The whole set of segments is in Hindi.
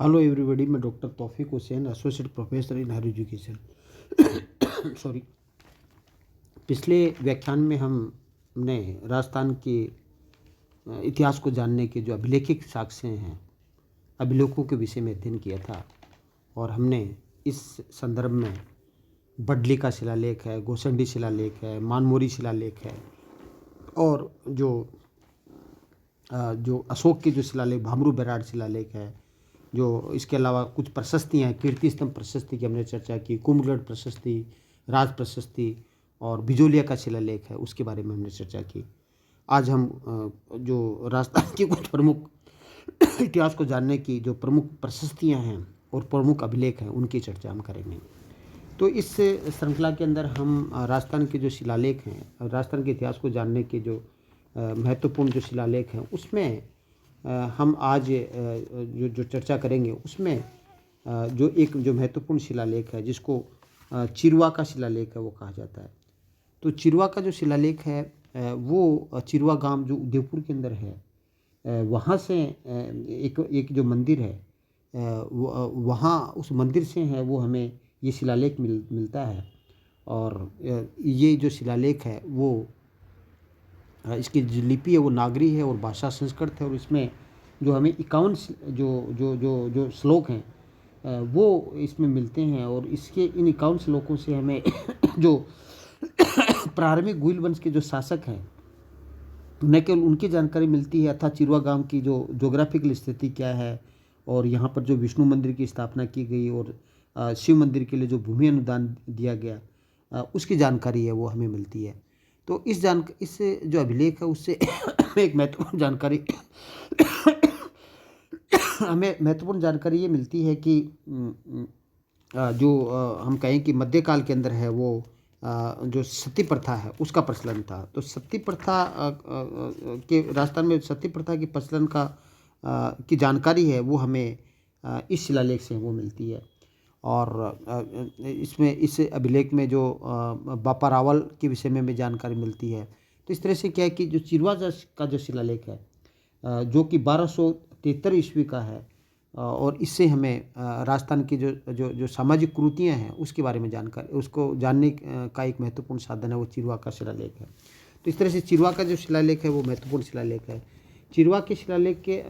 हेलो एवरीबॉडी, मैं doctor Taufiq Hussain, associate professor in higher education. Sorry. पिछले व्याख्यान में हमने राजस्थान के इतिहास को जानने के जो अभिलेखिक साक्ष्य हैं, अभिलेखों के विषय में अध्ययन किया था। और हमने इस संदर्भ में बडली का शिलालेख है, गोसंडी शिलालेख है, मानमोरी शिलालेख है, और जो अशोक के जो शिलालेख भामरू बैराड शिलालेख है, जो इसके अलावा कुछ प्रशस्तियाँ हैं, कीर्ति स्तंभ प्रशस्ति की हमने चर्चा की, कुंभगढ़ प्रशस्ति, राज प्रशस्ति और बिजोलिया का शिलालेख है, उसके बारे में हमने चर्चा की। आज हम जो राजस्थान की कुछ प्रमुख इतिहास को जानने की जो प्रमुख प्रशस्तियाँ हैं और प्रमुख अभिलेख हैं, उनकी चर्चा हम करेंगे। तो इस श्रृंखला के अंदर हम राजस्थान के जो शिलालेख हैं, राजस्थान के इतिहास को जानने के जो महत्वपूर्ण जो शिलालेख हैं, उसमें हम आज जो जो चर्चा करेंगे उसमें जो एक जो महत्वपूर्ण शिलालेख है, जिसको चिरवा का शिलालेख है, वो कहा जाता है। तो चिरवा का जो शिलालेख है वो चिरवा गांव जो उदयपुर के अंदर है, वहाँ से एक जो मंदिर है, वहाँ उस मंदिर से है वो हमें ये शिलालेख मिलता है। और ये जो शिलालेख है वो इसकी जो लिपि है वो नागरी है और भाषा संस्कृत है। और इसमें जो हमें 51 जो जो जो जो श्लोक हैं वो इसमें मिलते हैं। और इसके इन 51 श्लोकों से हमें जो प्रारंभिक गुइल वंश के जो शासक हैं, न केवल उनकी जानकारी मिलती है, अर्थात चिरवा गांव की जो ज्योग्राफिकल स्थिति क्या है, और यहाँ पर जो विष्णु मंदिर की स्थापना की गई और शिव मंदिर के लिए जो भूमि अनुदान दिया गया, उसकी जानकारी है वो हमें मिलती है। तो इस जो अभिलेख है उससे हमें एक महत्वपूर्ण जानकारी हमें महत्वपूर्ण जानकारी ये मिलती है कि जो हम कहें कि मध्यकाल के अंदर है वो जो सती प्रथा है उसका प्रचलन था। तो सती प्रथा के राजस्थान में सती प्रथा की प्रचलन की जानकारी है वो हमें इस शिलालेख से वो मिलती है। और इसमें इस अभिलेख में जो बापा रावल के विषय में भी जानकारी मिलती है। तो इस तरह से क्या है कि जो चिरवा का जो शिलालेख है जो कि 1273 ईस्वी का है, और इससे हमें राजस्थान की जो जो जो सामाजिक कुरीतियाँ हैं उसके बारे में जानकारी, उसको जानने का एक महत्वपूर्ण साधन है वो चिरवा का शिलालेख है। तो इस तरह से चिरवा का जो शिलालेख है वो महत्वपूर्ण शिलालेख है। चिरवा के शिलालेख के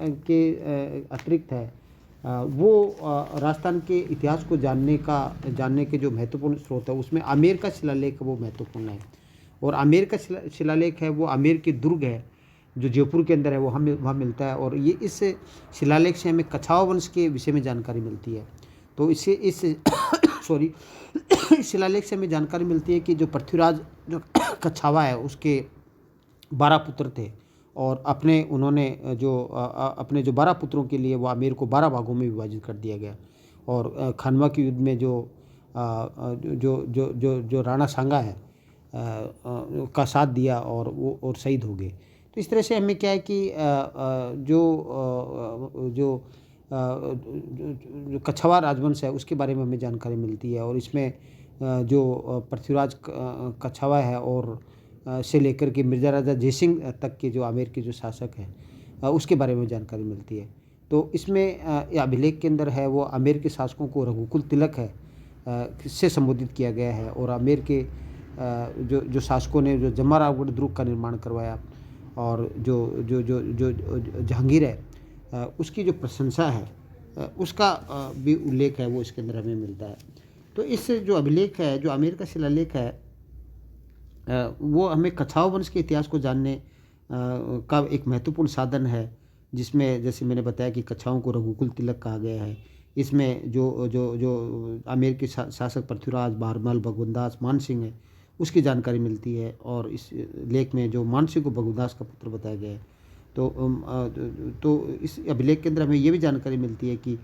अतिरिक्त है वो राजस्थान के इतिहास को जानने के जो महत्वपूर्ण स्रोत है उसमें आमेर का शिलालेख वो महत्वपूर्ण है। और आमेर का शिलालेख है वो आमेर के दुर्ग है जो जयपुर के अंदर है, वो हमें वहाँ मिलता है। और ये इस शिलालेख से हमें कछावा वंश के विषय में जानकारी मिलती है। तो इससे इस सॉरी इस शिलालेख से हमें जानकारी मिलती है कि जो पृथ्वीराज जो कछावा है उसके 12 पुत्र थे, और उन्होंने अपने जो 12 पुत्रों के लिए वो आमेर को 12 भागों में विभाजित कर दिया गया। और खानवा के युद्ध में जो राणा सांगा है का साथ दिया और वो और शहीद हो गए। तो इस तरह से हमें क्या है कि जो कछवार राजवंश है उसके बारे में हमें जानकारी मिलती है। और इसमें जो पृथ्वीराज कछवा है और से लेकर के मिर्जा राजा जयसिंह तक के जो आमेर के जो शासक हैं उसके बारे में जानकारी मिलती है। तो इसमें ये अभिलेख के अंदर है वो आमेर के शासकों को रघुकुल तिलक है से संबोधित किया गया है। और आमेर के जो शासकों ने जो जमारावगढ़ दुर्ग का निर्माण करवाया, और जो जो जो जो जहांगीर है उसकी जो प्रशंसा है उसका भी उल्लेख है वो इसके अंदर हमें मिलता है। तो इस जो अभिलेख है, जो आमेर का शिलालेख है, वो हमें कछावा वंश के इतिहास को जानने का एक महत्वपूर्ण साधन है, जिसमें जैसे मैंने बताया कि कछाओं को रघुकुल तिलक कहा गया है। इसमें जो जो जो आमेर के शासक पृथ्वीराज, बहारमल, भगवनदास, मानसिंह है उसकी जानकारी मिलती है। और इस लेख में जो मानसिंह को भगवनदास का पुत्र बताया गया है। तो इस अभिलेख के अंदर हमें ये भी जानकारी मिलती है कि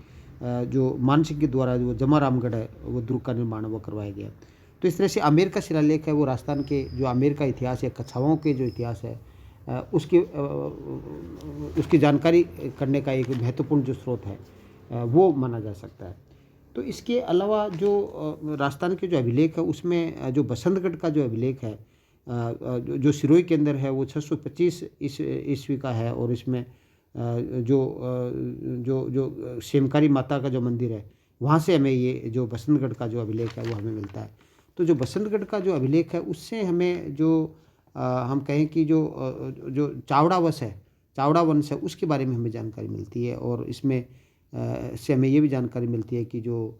जो मानसिंह के द्वारा जो जमा रामगढ़ है वो दुर्ग का निर्माण वो करवाया गया। तो इस तरह से आमेर का शिलालेख है वो राजस्थान के जो आमेर का इतिहास है, कछावाओं के जो इतिहास है उसकी जानकारी करने का एक महत्वपूर्ण जो स्रोत है वो माना जा सकता है। तो इसके अलावा जो राजस्थान के जो अभिलेख है उसमें जो बसंतगढ़ का जो अभिलेख है जो सिरोही के अंदर है वो 625 ईस्वी का है। और इसमें जो शेमकारी माता का जो मंदिर है, वहाँ से हमें ये जो बसंतगढ़ का जो अभिलेख है वो हमें मिलता है। तो जो बसंतगढ़ का जो अभिलेख है उससे हमें जो हम कहें कि जो चावड़ा वंश है, चावड़ा वंश है, उसके बारे में हमें जानकारी मिलती है। और इसमें से हमें ये भी जानकारी मिलती है कि जो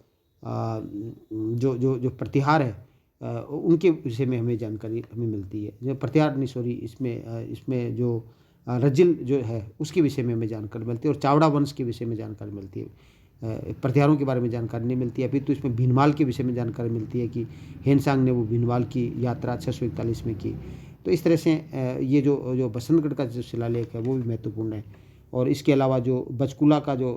प्रतिहार है, उनके विषय में हमें जानकारी हमें मिलती है। जो प्रतिहार नहीं, सॉरी, इसमें जो रजिल जो है उसके विषय में हमें जानकारी मिलती है, और चावड़ा वंश के विषय में जानकारी मिलती है। प्रतिहारों के बारे में जानकारी नहीं मिलती है। अभी तो इसमें भीनमाल के विषय में जानकारी मिलती है कि हेनसांग ने वो भीनमाल की यात्रा 641 में की। तो इस तरह से ये जो बसंतगढ़ का जो शिलालेख है वो भी महत्वपूर्ण है। और इसके अलावा जो बचकुला का जो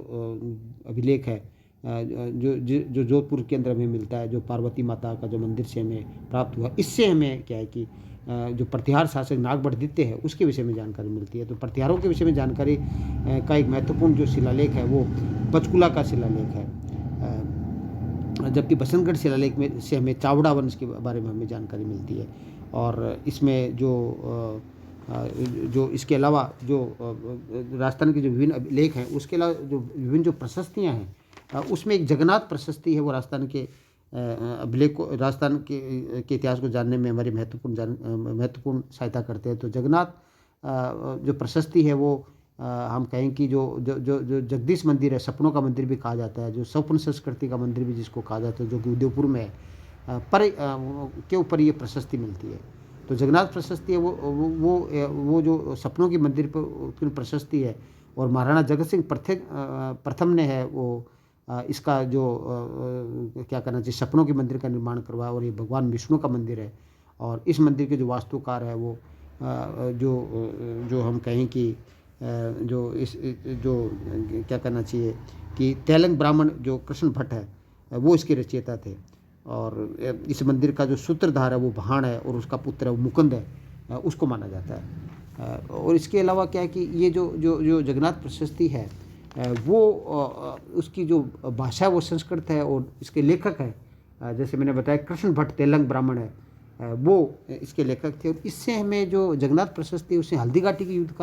अभिलेख है, जो जोधपुर के अंदर हमें मिलता है, जो पार्वती माता का जो मंदिर से हमें प्राप्त हुआ, इससे हमें क्या है कि जो प्रतिहार शासक नागभट्टदित्य है उसके विषय में जानकारी मिलती है। तो प्रतिहारों के विषय में जानकारी का एक महत्वपूर्ण जो शिलालेख है वो बचकुला का शिलालेख है। जबकि बसंतगढ़ शिलालेख में से हमें चावड़ा वंश के बारे में हमें जानकारी मिलती है। और इसमें जो इसके अलावा जो राजस्थान के जो विभिन्न लेख हैं, उसके अलावा जो विभिन्न जो प्रशस्तियाँ हैं, उसमें एक जगन्नाथ प्रशस्ति है, वो राजस्थान के अभिलेख को, राजस्थान के इतिहास को जानने में हमारी महत्वपूर्ण सहायता करते हैं। तो जगन्नाथ जो प्रशस्ति है वो हम कहें कि जो जगदीश मंदिर है, सपनों का मंदिर भी कहा जाता है, जो स्वप्न संस्कृति का मंदिर भी जिसको कहा जाता है, जो कि उदयपुर में है, पर के ऊपर ये प्रशस्ति मिलती है। तो जगन्नाथ प्रशस्ति है वो जो सपनों के मंदिर पर प्रशस्ति है। और महाराणा जगत सिंह प्रथम ने है वो इसका जो क्या कहना चाहिए, सपनों के मंदिर का निर्माण करवाया। और ये भगवान विष्णु का मंदिर है। और इस मंदिर के जो वास्तुकार है वो जो हम कहें कि जो क्या कहना चाहिए कि तेलंग ब्राह्मण जो कृष्ण भट्ट है, वो इसके रचयिता थे। और इस मंदिर का जो सूत्रधार है वो भाण है, और उसका पुत्र है वो मुकुंद है, उसको माना जाता है। और इसके अलावा क्या है कि ये जो जगन्नाथ प्रशस्ति है, वो उसकी जो भाषा वो संस्कृत है, और इसके लेखक है जैसे मैंने बताया कृष्ण भट्ट तेलंग ब्राह्मण है, वो इसके लेखक थे। और इससे हमें जो जगन्नाथ प्रशस्ति, उससे हल्दी घाटी के युद्ध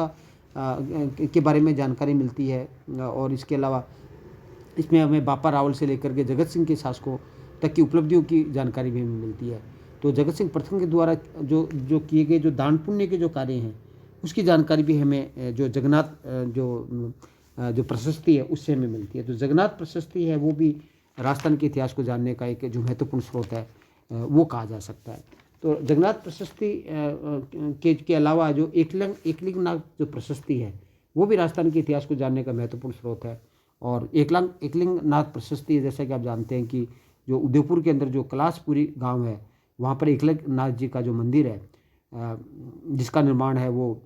के बारे में जानकारी मिलती है। और इसके अलावा इसमें हमें बापा रावल से लेकर के जगत सिंह के शासकों तक की उपलब्धियों की जानकारी भी हमें मिलती है। तो जगत सिंह प्रथम के द्वारा जो किए गए जो दान पुण्य के जो कार्य हैं, उसकी जानकारी भी हमें जो जगन्नाथ जो प्रशस्ति है उससे हमें मिलती है। तो जगन्नाथ प्रशस्ति है वो भी राजस्थान के इतिहास को जानने का एक जो महत्वपूर्ण स्रोत है वो कहा जा सकता है। तो जगन्नाथ प्रशस्ति के अलावा जो एकलिंग नाग जो प्रशस्ति है वो भी राजस्थान के इतिहास को जानने का महत्वपूर्ण स्रोत है। और एकलिंग नाग प्रशस्ति, जैसा कि आप जानते हैं कि जो उदयपुर के अंदर जो कैलाशपुरी गांव है, वहाँ पर एकलिंग नाथ जी का जो मंदिर है, जिसका निर्माण है वो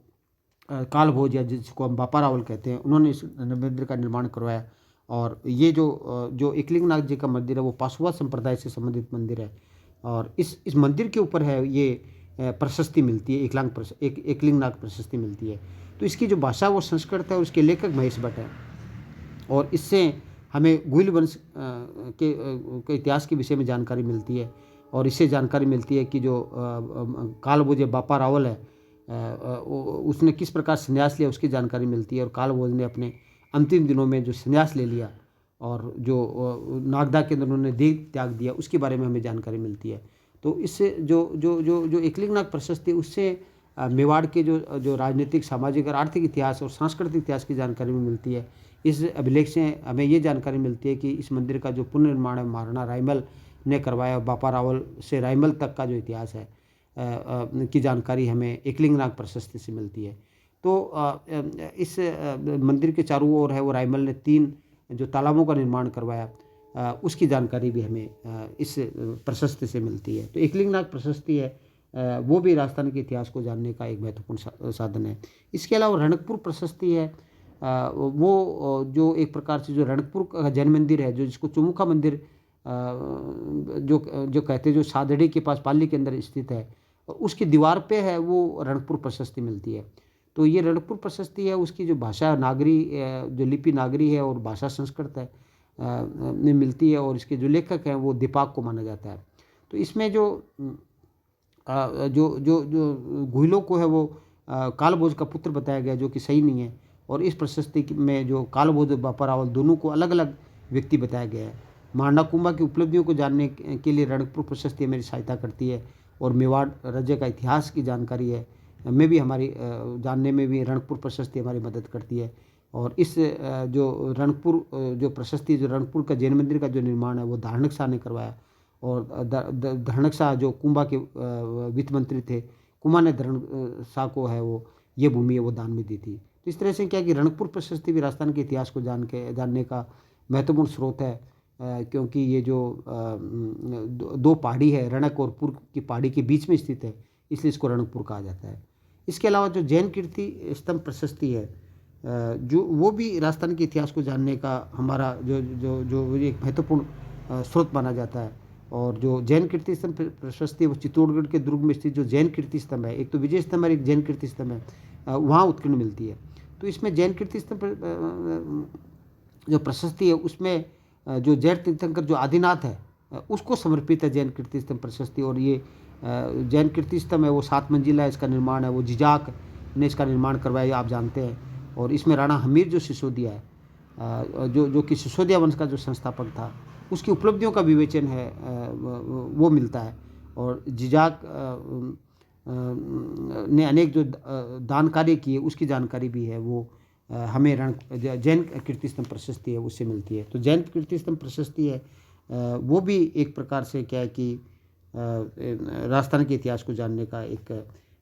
कालभोज, या जिसको हम बापा रावल कहते हैं, उन्होंने इस मंदिर का निर्माण करवाया। और ये जो एकलिंग नाथ जी का मंदिर है वो पाशुवा संप्रदाय से संबंधित मंदिर है। और इस मंदिर के ऊपर है ये प्रशस्ति मिलती है, एकलिंग नाग प्रशस्ति मिलती है। तो इसकी जो भाषा वो संस्कृत है, और उसके लेखक महेश भट्ट है। और इससे हमें गुहिल वंश के इतिहास के विषय में जानकारी मिलती है। और इससे जानकारी मिलती है कि जो कालभोज बापा रावल है, उसने किस प्रकार संन्यास लिया, उसकी जानकारी मिलती है। और कालभोज ने अपने अंतिम दिनों में जो संन्यास ले लिया और जो नागदा के अंदर उन्होंने देह त्याग दिया, उसके बारे में हमें जानकारी मिलती है। तो इससे जो एकलिंग नाग प्रशस्ति, उससे मेवाड़ के जो राजनीतिक, सामाजिक और आर्थिक इतिहास और सांस्कृतिक इतिहास की जानकारी भी मिलती है। इस अभिलेख से हमें ये जानकारी मिलती है कि इस मंदिर का जो पुनर्निर्माण है महाराणा रायमल ने करवाया। बापा रावल से रायमल तक का जो इतिहास है की जानकारी हमें एकलिंग नाग प्रशस्ति से मिलती है। तो इस मंदिर के चारों ओर है वो रायमल ने 3 जो तालाबों का निर्माण करवाया, उसकी जानकारी भी हमें इस प्रशस्ति से मिलती है। तो एकलिंग नाग प्रशस्ति है वो भी राजस्थान के इतिहास को जानने का एक महत्वपूर्ण साधन है। इसके अलावा रणकपुर प्रशस्ति है, वो जो एक प्रकार से जो रणकपुर का जैन मंदिर है, जो जिसको चुमुखा मंदिर जो कहते हैं, जो सादड़ी के पास पाली के अंदर स्थित है, उसकी दीवार पे है वो रणकपुर प्रशस्ति मिलती है। तो ये रणकपुर प्रशस्ति है, उसकी जो भाषा नागरी, जो लिपि नागरी है और भाषा संस्कृत है में मिलती है। और इसके जो लेखक हैं वो दीपाक को माना जाता है। तो इसमें जो गुहिलों को है वो कालभोज का पुत्र बताया गया, जो कि सही नहीं है। और इस प्रशस्ति में जो कालभोज और बापा रावल दोनों को अलग अलग व्यक्ति बताया गया है। महाराणा कुंभा की उपलब्धियों को जानने के लिए रणकपुर प्रशस्ति मेरी सहायता करती है, और मेवाड़ राज्य का इतिहास की जानकारी है में भी हमारी जानने में भी रणकपुर प्रशस्ति हमारी मदद करती है। और इस जो रणकपुर जो प्रशस्ति, जो रणकपुर का जैन मंदिर का जो निर्माण है वो धारणक शाह ने करवाया, और धारणक शाह जो कुंभा के वित्त मंत्री थे, कुंभा ने धारणक शाह को है वो ये भूमि है वो दान में दी थी। तो इस तरह से क्या कि रणकपुर प्रशस्ति भी राजस्थान के इतिहास को जानने का महत्वपूर्ण स्रोत है, क्योंकि ये जो दो पहाड़ी है, रणक और पुर की पहाड़ी के बीच में स्थित है, इसलिए इसको रणकपुर कहा जाता है। इसके अलावा जो जैन कीर्ति स्तंभ प्रशस्ति है, जो वो भी राजस्थान के इतिहास को जानने का हमारा जो जो जो एक महत्वपूर्ण स्रोत माना जाता है। और जो जैन कीर्ति स्तंभ प्रशस्ति है वो चित्तौड़गढ़ के दुर्ग में स्थित जो जैन कीर्ति स्तंभ है, एक तो विजय स्तंभ और एक जैन कीर्ति स्तंभ है, वहाँ उत्कीर्ण मिलती है। तो इसमें जैन कीर्ति स्तंभ जो प्रशस्ति है उसमें जो जैन तीर्थंकर जो आदिनाथ है उसको समर्पित है जैन कीर्ति स्तंभ प्रशस्ति। और ये जैन कीर्ति स्तंभ है वो 7 मंजिला है, इसका निर्माण है वो जिजाक ने इसका निर्माण करवाया, आप जानते हैं। और इसमें राणा हमीर जो सिसोदिया है, जो कि सिसोदिया वंश का जो संस्थापक था, उसकी उपलब्धियों का विवेचन है वो मिलता है। और जिजाक ने अनेक जो दान कार्य किए उसकी जानकारी भी है वो हमें जैन कीर्ति स्तंभ प्रशस्ति है उससे मिलती है। तो जैन कीर्ति स्तंभ प्रशस्ति है वो भी एक प्रकार से क्या है कि राजस्थान के इतिहास को जानने का एक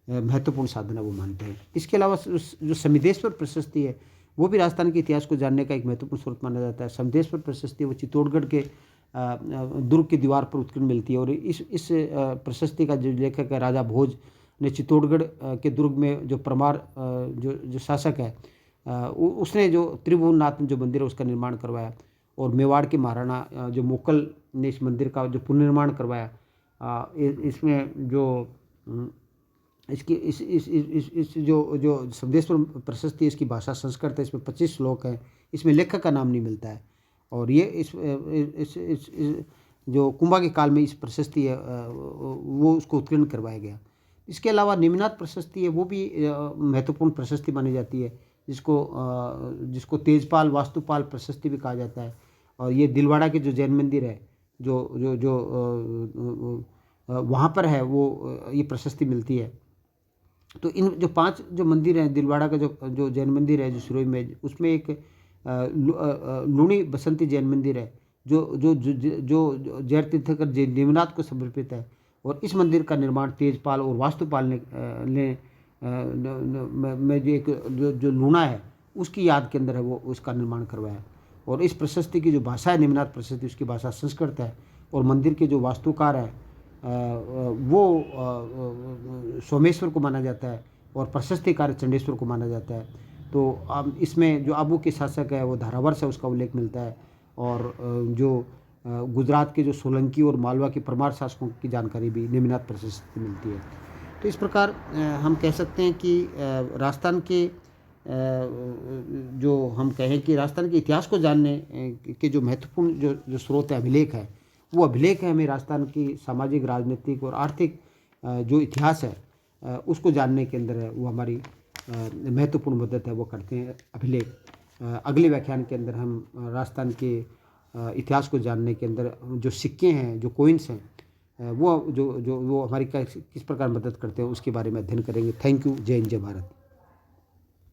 महत्वपूर्ण साधन है वो मानते हैं। इसके अलावा जो समिदेश्वर प्रशस्ति है वो भी राजस्थान के इतिहास को जानने का एक महत्वपूर्ण स्रोत माना जाता है। समिदेश्वर प्रशस्ति वो चित्तौड़गढ़ के दुर्ग की दीवार पर उत्कीर्ण मिलती है। और इस प्रशस्ति का जो लेखक है राजा भोज ने चित्तौड़गढ़ के दुर्ग में जो परमार जो शासक है उसने जो त्रिभुवननाथ जो मंदिर है उसका निर्माण करवाया। और मेवाड़ के महाराणा जो मोकल ने इस मंदिर का जो पुनर्निर्माण करवाया। इसमें जो इसकी इस जो समिदेश्वर प्रशस्ति इसकी भाषा संस्कृत है, इसमें 25 श्लोक हैं, इसमें लेखक का नाम नहीं मिलता है। और ये इस जो कुंभा के काल में इस प्रशस्ति है वो उसको उत्कीर्ण करवाया गया। इसके अलावा निमिनाथ प्रशस्ति है वो भी महत्वपूर्ण प्रशस्ति मानी जाती है, जिसको तेजपाल वास्तुपाल प्रशस्ति भी कहा जाता है। और ये दिलवाड़ा के जो जैन मंदिर है जो वहाँ पर है वो ये प्रशस्ति मिलती है। तो इन जो 5 जो मंदिर हैं, दिलवाड़ा का जो जैन मंदिर है जो सिरोही में, उसमें एक लूणी बसंती जैन मंदिर है जो जैन तीर्थंकर निमिनाथ को समर्पित है। और इस मंदिर का निर्माण तेजपाल और वास्तुपाल ने में जो एक जो लूणा है उसकी याद के अंदर है वो उसका निर्माण करवाया। और इस प्रशस्ति की जो भाषा है निमिनाथ प्रशस्ति, उसकी भाषा संस्कृत है। और मंदिर के जो वास्तुकार है वो सोमेश्वर को माना जाता है और प्रशस्तिकार चंडेश्वर को माना जाता है। तो इसमें जो आबू के शासक है वो धारावर से उसका उल्लेख मिलता है। और जो गुजरात के जो सोलंकी और मालवा के परमार शासकों की जानकारी भी निमिनाथ प्रशस्ति मिलती है। तो इस प्रकार हम कह सकते हैं कि राजस्थान के जो हम कहें कि राजस्थान के इतिहास को जानने के जो महत्वपूर्ण जो स्रोत है, अभिलेख है, वो अभिलेख है हमें राजस्थान की सामाजिक, राजनीतिक और आर्थिक जो इतिहास है उसको जानने के अंदर है वो हमारी महत्वपूर्ण मदद है वो करते हैं अभिलेख। अगले व्याख्यान के अंदर हम राजस्थान के इतिहास को जानने के अंदर जो सिक्के हैं, जो कॉइन्स हैं, वो हमारी किस प्रकार मदद करते हैं उसके बारे में अध्ययन करेंगे। Thank you. जय हिंद, जय भारत।